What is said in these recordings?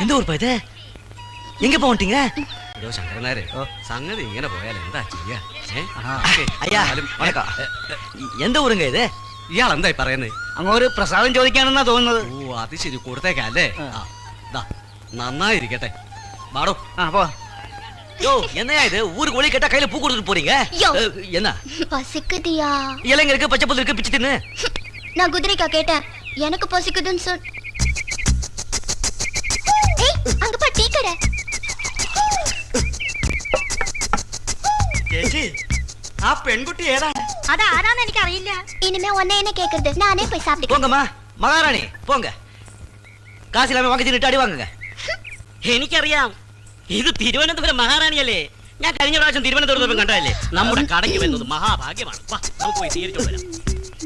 எந்த ஊர்ப்பா இது? எங்க போட்டீங்க? சங்கரனாரு சங்கதி இങ്ങനെ പോയാൽ എന്താ ചെയ്യാ? അയ്യാ വണക്കം. എന്താ ഊരുങ്ക ഇത്? ഇയാൾ എന്തായി പറയുന്നത്? അങ്ങോട്ട് പ്രസാദം ചോദിക്കാനെന്നാ തോന്നുന്നത്. ഓ അത് ശരി, കൊടുത്തേക്കല്ലേ. നന്നായിരിക്കട്ടെ. വാടോ. പോ. யோ என்னையா இது? ஊருக்கு ஒளி கேட்டா கையில பூ கொடுத்துட்டு போறீங்க. என்ன பசிக்குதியா? இலைங்க இருக்கு, பச்சை புல்லு இருக்கு, பிச்சு தின்னு. நான் குதிரைக்கா கேட்டேன், எனக்கு பசிக்குதுன்னு சொல். ஏய் அங்க பா டீ கடை. ചേച്ചി ആ പെൺകുട്ടി ഏതാണ്? அது ஆரான்னு எனக்கு അറിയില്ല. இனிமே ஒண்ணே என்ன கேக்குறது? நானே போய் சாப்பிட்டு. போங்கம்மா மகாராணி போங்க. காசு இல்லாம வாங்கி தின்னுட்டு அடி வாங்குங்க. എനിക്കറിയാം, ഇത് തിരുവനന്തപുരം മഹാറാണിയല്ലേ. ഞാൻ കഴിഞ്ഞ പ്രാവശ്യം തിരുവനന്തപുരത്ത് കണ്ടതല്ലേ. നമ്മുടെ കടയ്ക്ക് വരുന്നത് മഹാഭാഗ്യമാണ്. നമുക്ക് പോയി സ്വീകരിച്ചോണ്ട് വരാം.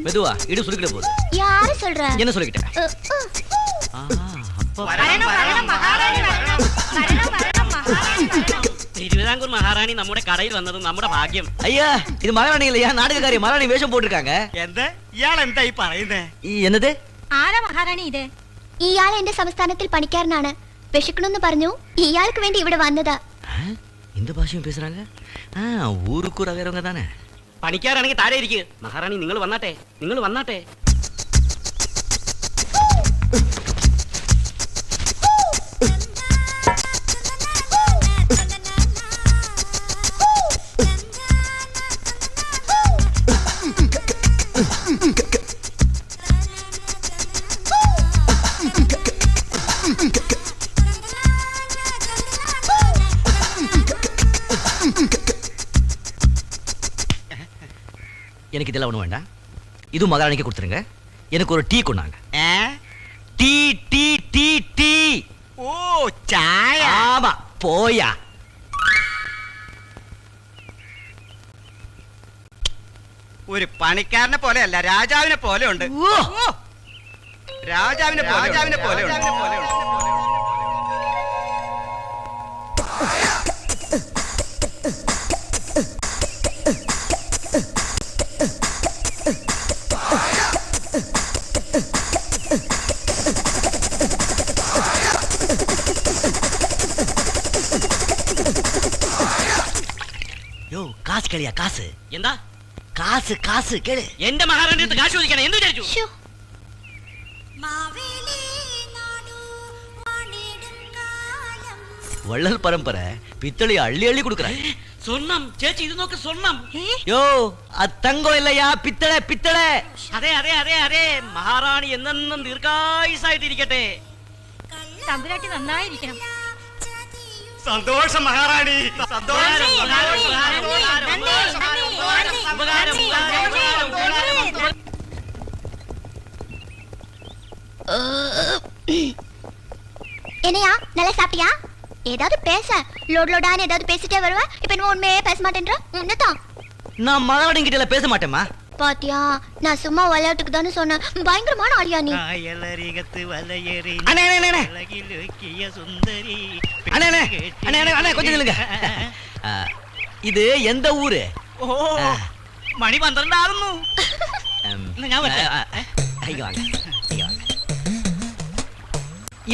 மெதுவா இடு சுருக்கிட போகுது. யாரு சொல்ற? என்ன சொல்லிக்கிட்டேன்? തിരുവിതാംകൂർ മഹാറാണി നമ്മുടെ കടയിൽ വന്നത് നമ്മുടെ ഭാഗ്യം. ஐயா இது மகாராணி இல்லையா, நாடகக்காரி. மகாராணி வேஷம் போட்டிருக்காங்க. എന്ത് ഇയാൾ എന്തായി പറയുന്നേ? என்னது? ആരാ മഹാറാണി ഇത്? ഇയാൾ എന്റെ സംസ്ഥാനത്തിൽ പണിക്കാരനാണ്. വിശക്കണമെന്ന് പറഞ്ഞു, ഇയാൾക്ക് വേണ്ടി ഇവിടെ വന്നതാ. இந்த ഭാഷയും பேசுறாங்க. ஊருக்கு அகரவங்க தானே. പണിക്കാരാണെങ്കിൽ താഴെ ഇരിക്കുക. മഹാറാണി നിങ്ങൾ വന്നാട്ടെ, നിങ്ങൾ വന്നാട്ടെ. எனக்கு இதெல்லாம் ஒண்ணு வேண்டாம். இது மகாராணிக்கு கொடுத்துருங்க. எனக்கு ஒரு டீ கொண்டாங்க. Tea tea tea tea. ഓ ചായ. ஆமா போயா. ഒരു പണിക്കാരനെ പോലെയല്ല, രാജാവിനെ പോലെ ഉണ്ട്. രാജാവിനെ പോലെ ഉണ്ട്. யோ காசு கேளியா? காசு എന്താ? காசு காசு கேளு. എന്റെ മഹാറാണി അടുത്ത് കാശ് ചോദിക്കണം. എന്ത് വിചാരിച്ചു? வள்ளல் பரம்பரை பித்தளை அள்ளி அள்ளி கொடுக்குறாங்க. സ്വർണം ചേച്ചി, ഇത് നോക്ക്, സ്വർണം. யோ அது தங்கம் இல்லையா, பித்தளை பித்தளை. അതെ അതെ അതെ അതെ. മഹാറാണി എന്നെന്നും ദീർഘായുസായിട്ടിരിക്കട്ടെ. തമ്പുരാട്ടി നന്നായിരിക്കണം. സന്തോഷം മഹാറാണി, സന്തോഷം. என்னையா நல்லா சாப்பிட்டியா? ஏதாவது பேச. லோடான ஏதாவது பேசிட்டே வருவேன். இப்ப என்ன உண்மையே பேச மாட்டேன்ற? என்னதான்? நான் மகாராணி கிட்ட பேச மாட்டேமா. பாத்தியா, நான் சும்மா விளையாட்டுக்கு தானே சொன்னேன். பயங்கரமான ஆளியா நீ. கொஞ்சம் நில்லுங்க. இது எந்த ஊரு? മണി 12 ആകുന്നു.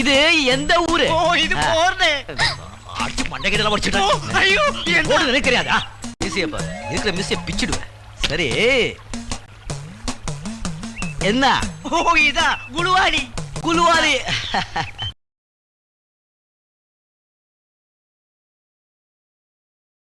இது எந்த ஊரு? ഇത് പോർണേ. அடிச்சு மண்டைக்கிட்ட படிச்சுட்டேன். ஐயோ போடுறது தெரியாதா? மிஸ்ஸியப்பா இருக்கிற மிஸ்ஸிய பிச்சிடுவேன். சரி என்ன? ഓ ഇതാ ഗുളുവാലി. குலுவாரி.